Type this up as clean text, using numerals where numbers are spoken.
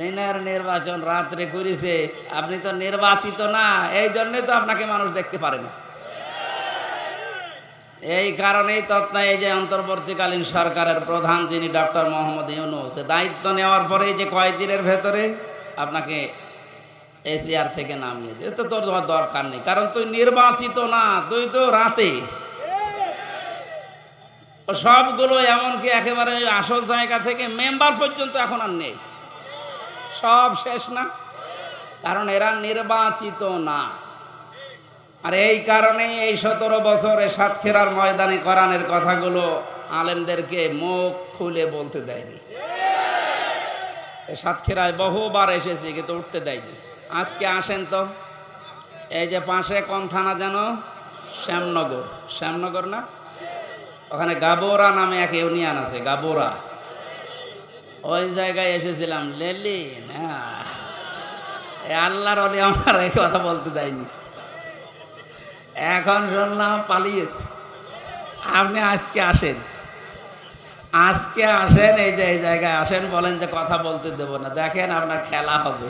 দিনের নির্বাচন রাত্রে করেছে, আপনি তো নির্বাচিত না, এই জন্যে তো আপনাকে মানুষ দেখতে পারে না। এই কারণেই এই যে অন্তর্বর্তীকালীন সরকারের প্রধান যিনি ডক্টর মোহাম্মদ ইউনূস, দায়িত্ব নেওয়ার পরে যে কয়েকদিনের ভেতরে আপনাকে এসিআর থেকে নামিয়ে দিয়ে, তো তোর দরকার নেই, কারণ তুই নির্বাচিত না, তুই তো রাতে সবগুলো, এমনকি একেবারে আসল জায়গা থেকে মেম্বার পর্যন্ত এখন আর নেই, সব শেষ না, কারণ এরা নির্বাচিত না। আর এই কারণেই এই 17 বছরে সাতক্ষীরার ময়দানে কোরআনের কথাগুলো আলেমদেরকে মুখ খুলে বলতে দেয়নি। সাতক্ষীরায় বহুবার এসেছি কিন্তু উঠতে দেয়নি। আজকে আসেন তো, এই যে পাশে কোন থানা যেন, শ্যামনগর, শ্যামনগর না, ওখানে গাবোরা নামে এক ইউনিয়ন আছে, গাবোরা, ওই জায়গায় এসেছিলাম। লেলিন আল্লাহর ওলি আমার এই কথা বলতে দেয়নি, এখন শুনলাম পালিয়েছে। আপনি আজকে আসেন, আজকে আসেন, এই যে এই জায়গায় আসেন, বলেন যে কথা বলতে দেব না, দেখেন আপনার খেলা হবে।